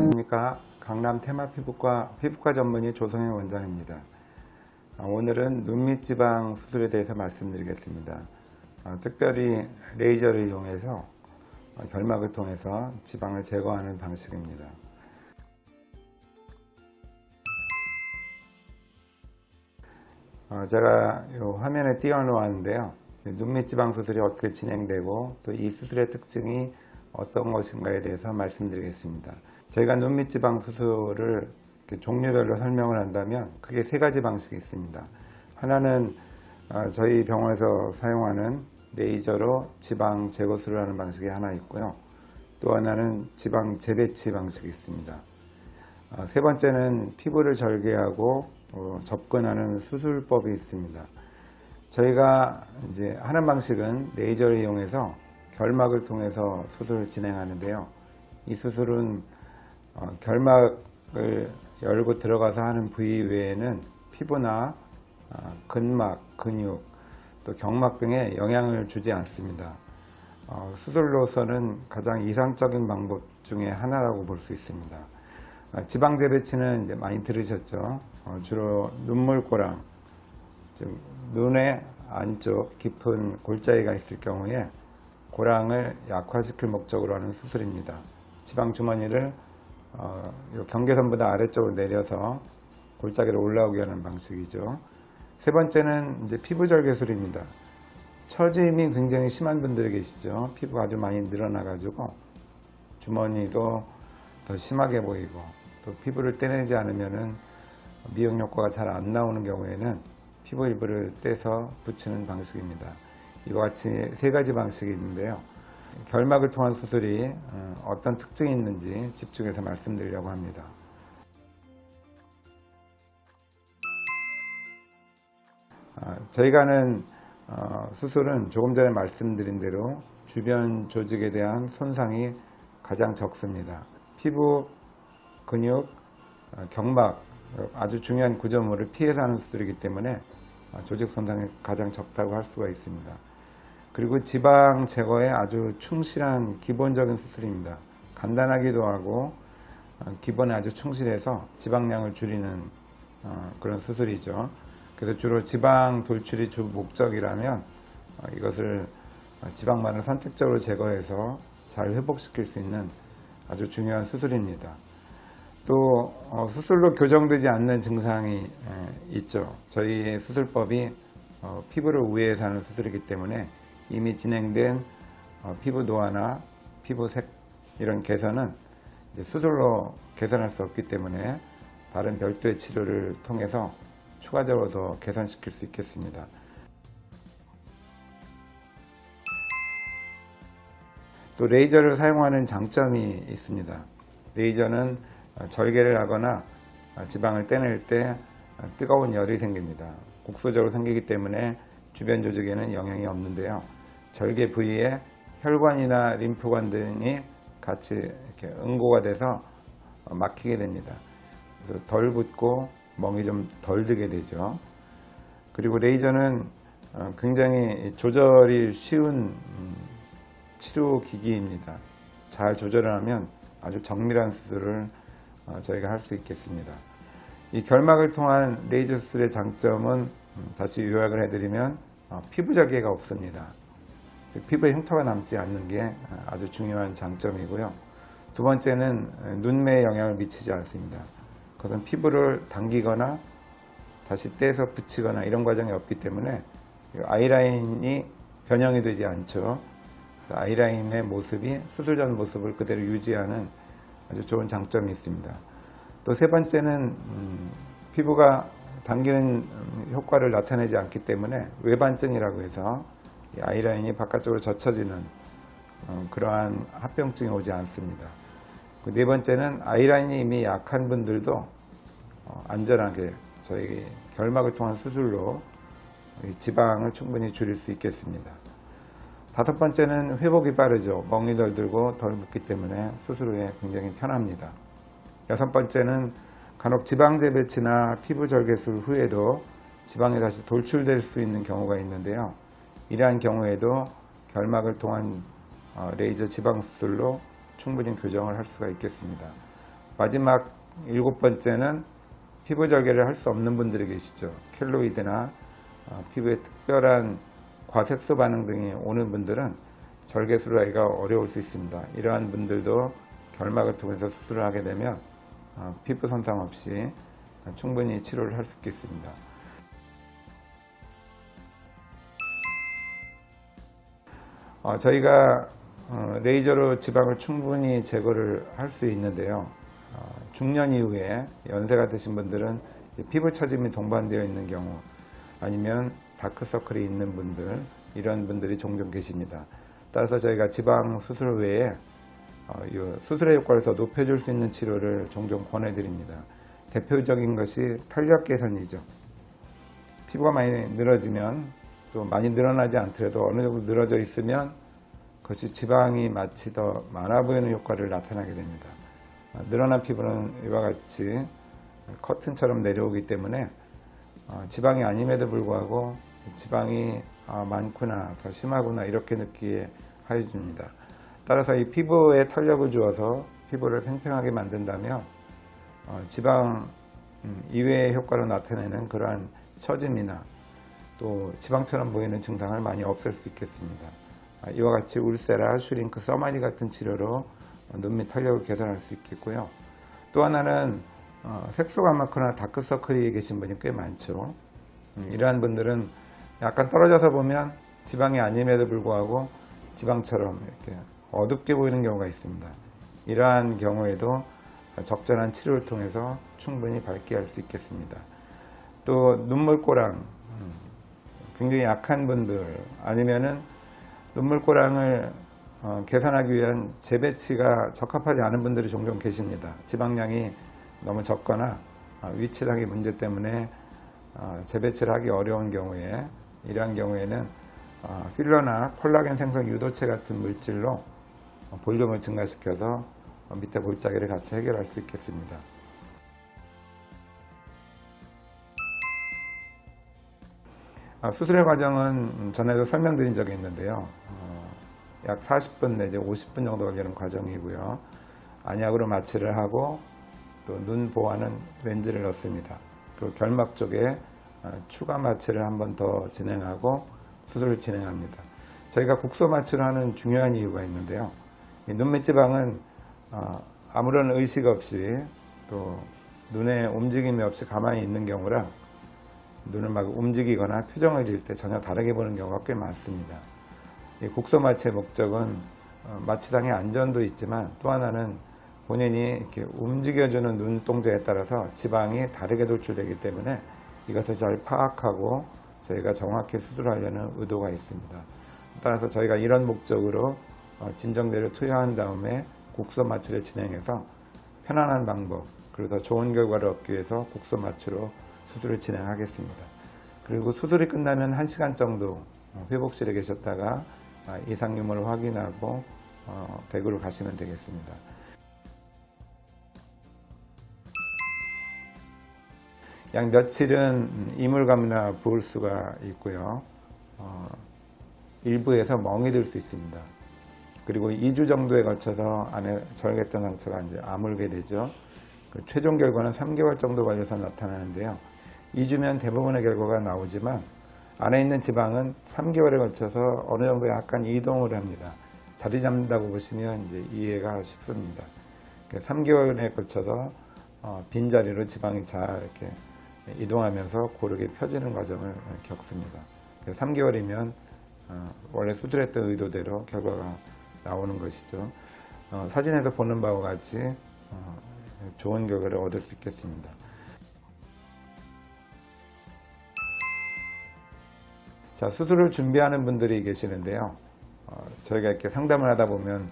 안녕하십니까. 강남 테마피부과 피부과 전문의 조성현 원장입니다. 오늘은 눈밑 지방 수술에 대해서 말씀드리겠습니다. 특별히 레이저를 이용해서 결막을 통해서 지방을 제거하는 방식입니다. 제가 이 화면에 띄워놓았는데요. 눈밑 지방 수술이 어떻게 진행되고 또 이 수술의 특징이 어떤 것인가에 대해서 말씀드리겠습니다. 저희가 눈밑 지방 수술을 종류별로 설명을 한다면 크게 세 가지 방식이 있습니다. 하나는 저희 병원에서 사용하는 레이저로 지방 제거술을 하는 방식이 하나 있고요. 또 하나는 지방 재배치 방식이 있습니다. 세 번째는 피부를 절개하고 접근하는 수술법이 있습니다. 저희가 이제 하는 방식은 레이저를 이용해서 결막을 통해서 수술을 진행하는데요. 이 수술은 결막을 열고 들어가서 하는 부위 외에는 피부나 근막, 근육, 또 경막 등에 영향을 주지 않습니다. 수술로서는 가장 이상적인 방법 중에 하나라고 볼 수 있습니다. 지방 재배치는 이제 많이 들으셨죠. 주로 눈물고랑, 즉 눈의 안쪽 깊은 골짜기가 있을 경우에 고랑을 약화시킬 목적으로 하는 수술입니다. 지방 주머니를 경계선보다 아래쪽으로 내려서 골짜기로 올라오게 하는 방식이죠. 세 번째는 이제 피부 절개술입니다. 처짐이 굉장히 심한 분들이 계시죠. 피부가 아주 많이 늘어나 가지고 주머니도 더 심하게 보이고 또 피부를 떼내지 않으면은 미용 효과가 잘 안 나오는 경우에는 피부 일부를 떼서 붙이는 방식입니다. 이와 같이 세 가지 방식이 있는데요. 결막을 통한 수술이 어떤 특징이 있는지 집중해서 말씀드리려고 합니다. 저희가 하는 수술은 조금 전에 말씀드린 대로 주변 조직에 대한 손상이 가장 적습니다. 피부, 근육, 경막 아주 중요한 구조물을 피해서 하는 수술이기 때문에 조직 손상이 가장 적다고 할 수가 있습니다. 그리고 지방 제거에 아주 충실한 기본적인 수술입니다. 간단하기도 하고 기본에 아주 충실해서 지방량을 줄이는 그런 수술이죠. 그래서 주로 지방 돌출이 주 목적이라면 이것을 지방만을 선택적으로 제거해서 잘 회복시킬 수 있는 아주 중요한 수술입니다. 또 수술로 교정되지 않는 증상이 있죠. 저희의 수술법이 피부를 우회해서 하는 수술이기 때문에 이미 진행된 피부 노화나 피부색 이런 개선은 이제 수술로 개선할 수 없기 때문에 다른 별도의 치료를 통해서 추가적으로 더 개선시킬 수 있겠습니다. 또 레이저를 사용하는 장점이 있습니다. 레이저는 절개를 하거나 지방을 떼낼 때 뜨거운 열이 생깁니다. 국소적으로 생기기 때문에 주변 조직에는 영향이 없는데요. 절개 부위에 혈관이나 림프관 등이 같이 이렇게 응고가 돼서 막히게 됩니다. 그래서 덜 붓고 멍이 좀 덜 들게 되죠. 그리고 레이저는 굉장히 조절이 쉬운 치료 기기입니다. 잘 조절을 하면 아주 정밀한 수술을 저희가 할 수 있겠습니다. 이 결막을 통한 레이저 수술의 장점은 다시 요약을 해드리면 피부 절개가 없습니다. 즉 피부에 흉터가 남지 않는 게 아주 중요한 장점이고요. 두 번째는 눈매에 영향을 미치지 않습니다. 그것은 피부를 당기거나 다시 떼서 붙이거나 이런 과정이 없기 때문에 아이라인이 변형이 되지 않죠. 아이라인의 모습이 수술 전 모습을 그대로 유지하는 아주 좋은 장점이 있습니다. 또 세 번째는 피부가 당기는 효과를 나타내지 않기 때문에 외반증이라고 해서 아이라인이 바깥쪽으로 젖혀지는 그러한 합병증이 오지 않습니다. 네 번째는 아이라인이 이미 약한 분들도 안전하게 저희 결막을 통한 수술로 지방을 충분히 줄일 수 있겠습니다. 다섯 번째는 회복이 빠르죠. 멍이 덜 들고 덜 붓기 때문에 수술 후에 굉장히 편합니다. 여섯 번째는 간혹 지방 재배치나 피부 절개술 후에도 지방이 다시 돌출될 수 있는 경우가 있는데요. 이러한 경우에도 결막을 통한 레이저 지방 수술로 충분히 교정을 할 수가 있겠습니다. 마지막 7번째는 피부 절개를 할 수 없는 분들이 계시죠. 켈로이드나 피부에 특별한 과색소 반응 등이 오는 분들은 절개 수술을 하기가 어려울 수 있습니다. 이러한 분들도 결막을 통해서 수술을 하게 되면 피부 손상 없이 충분히 치료를 할 수 있겠습니다. 저희가 레이저로 지방을 충분히 제거를 할 수 있는데요. 중년 이후에 연세가 드신 분들은 피부 처짐이 동반되어 있는 경우, 아니면 다크서클이 있는 분들, 이런 분들이 종종 계십니다. 따라서 저희가 지방 수술 외에 수술의 효과를 더 높여줄 수 있는 치료를 종종 권해드립니다. 대표적인 것이 탄력 개선이죠. 피부가 많이 늘어지면, 또 많이 늘어나지 않더라도 어느 정도 늘어져 있으면 그것이 지방이 마치 더 많아 보이는 효과를 나타나게 됩니다. 늘어난 피부는 이와 같이 커튼처럼 내려오기 때문에 지방이 아님에도 불구하고 지방이 많구나, 더 심하구나 이렇게 느끼게 해줍니다. 따라서 이 피부에 탄력을 주어서 피부를 팽팽하게 만든다면 지방 이외의 효과로 나타내는 그러한 처짐이나 또 지방처럼 보이는 증상을 많이 없앨 수 있겠습니다. 이와 같이 울세라, 슈링크, 써마리 같은 치료로 눈 밑 탄력을 개선할 수 있겠고요. 또 하나는 색소가 많거나 다크서클이 계신 분이 꽤 많죠. 이러한 분들은 약간 떨어져서 보면 지방이 아님에도 불구하고 지방처럼 이렇게 어둡게 보이는 경우가 있습니다. 이러한 경우에도 적절한 치료를 통해서 충분히 밝게 할 수 있겠습니다. 또 눈물꼬랑, 굉장히 약한 분들, 아니면은 눈물꼬랑을 개선하기 위한 재배치가 적합하지 않은 분들이 종종 계십니다. 지방량이 너무 적거나 위치상의 문제 때문에 재배치를 하기 어려운 경우에, 이러한 경우에는 필러나 콜라겐 생성 유도체 같은 물질로 볼륨을 증가시켜서 밑에 볼짜기를 같이 해결할 수 있겠습니다. 수술의 과정은 전에도 설명드린 적이 있는데요. 약 40분 내지 50분 정도 걸리는 과정이고요. 안약으로 마취를 하고 또 눈 보호하는 렌즈를 넣습니다. 그리고 결막 쪽에 추가 마취를 한 번 더 진행하고 수술을 진행합니다. 저희가 국소 마취를 하는 중요한 이유가 있는데요. 눈밑 지방은 아무런 의식 없이 또 눈에 움직임이 없이 가만히 있는 경우랑 눈을 막 움직이거나 표정을 지을 때 전혀 다르게 보는 경우가 꽤 많습니다. 이 국소 마취의 목적은 마취상의 안전도 있지만 또 하나는 본인이 이렇게 움직여주는 눈동자에 따라서 지방이 다르게 돌출되기 때문에 이것을 잘 파악하고 저희가 정확히 수술하려는 의도가 있습니다. 따라서 저희가 이런 목적으로 진정제를 투여한 다음에 국소 마취를 진행해서 편안한 방법, 그리고 더 좋은 결과를 얻기 위해서 국소 마취로 수술을 진행하겠습니다. 그리고 수술이 끝나면 1시간 정도 회복실에 계셨다가 이상 유무를 확인하고 댁으로 가시면 되겠습니다. 약 며칠은 이물감이나 부을 수가 있고요. 일부에서 멍이 들 수 있습니다. 그리고 2주 정도에 걸쳐서 안에 절개점 상처가 이제 아물게 되죠. 최종 결과는 3개월 정도 걸려서 나타나는데요. 2주면 대부분의 결과가 나오지만 안에 있는 지방은 3개월에 걸쳐서 어느 정도 약간 이동을 합니다. 자리 잡는다고 보시면 이제 이해가 쉽습니다. 3개월에 걸쳐서 빈자리로 지방이 잘 이렇게 이동하면서 고르게 펴지는 과정을 겪습니다. 3개월이면 원래 수술했던 의도대로 결과가 나오는 것이죠. 사진에서 보는 바와 같이 좋은 결과를 얻을 수 있겠습니다. 자, 수술을 준비하는 분들이 계시는데요. 저희가 이렇게 상담을 하다 보면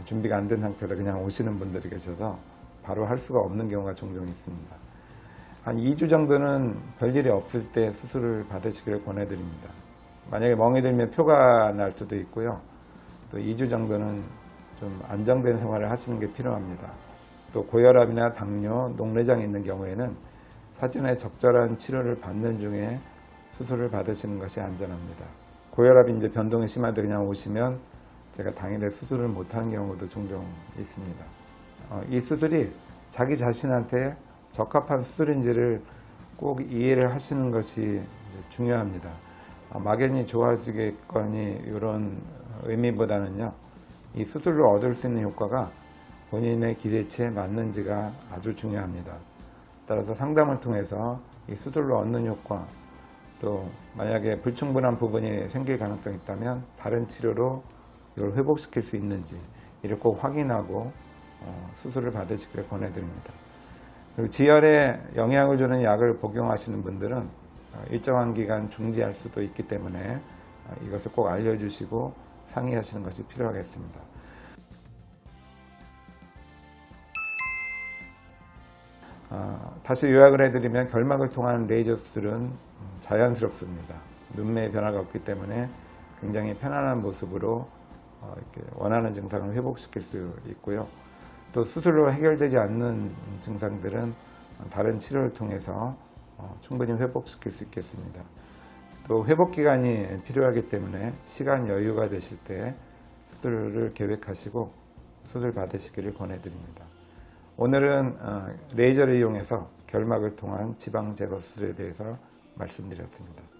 준비가 안 된 상태로 그냥 오시는 분들이 계셔서 바로 할 수가 없는 경우가 종종 있습니다. 한 2주 정도는 별일이 없을 때 수술을 받으시기를 권해드립니다. 만약에 멍이 들면 표가 날 수도 있고요. 또 2주 정도는 좀 안정된 생활을 하시는 게 필요합니다. 또 고혈압이나 당뇨, 녹내장이 있는 경우에는 사전에 적절한 치료를 받는 중에 수술을 받으시는 것이 안전합니다. 고혈압이 이제 변동이 심한데 그냥 오시면 제가 당일에 수술을 못하는 경우도 종종 있습니다. 이 수술이 자기 자신한테 적합한 수술인지를 꼭 이해를 하시는 것이 중요합니다. 막연히 좋아지겠거니 이런 의미보다는요, 이 수술로 얻을 수 있는 효과가 본인의 기대치에 맞는지가 아주 중요합니다. 따라서 상담을 통해서 이 수술로 얻는 효과, 또 만약에 불충분한 부분이 생길 가능성이 있다면 다른 치료로 이걸 회복시킬 수 있는지 이를 꼭 확인하고 수술을 받으시기를 권해드립니다. 그리고 지혈에 영향을 주는 약을 복용하시는 분들은 일정한 기간 중지할 수도 있기 때문에 이것을 꼭 알려주시고 상의하시는 것이 필요하겠습니다. 다시 요약을 해드리면 결막을 통한 레이저 수술은 자연스럽습니다. 눈매의 변화가 없기 때문에 굉장히 편안한 모습으로 이렇게 원하는 증상을 회복시킬 수 있고요. 또 수술로 해결되지 않는 증상들은 다른 치료를 통해서 충분히 회복시킬 수 있겠습니다. 또 회복 기간이 필요하기 때문에 시간 여유가 되실 때 수술을 계획하시고 수술 받으시기를 권해드립니다. 오늘은 레이저를 이용해서 결막을 통한 지방 제거 수술에 대해서 말씀드렸습니다.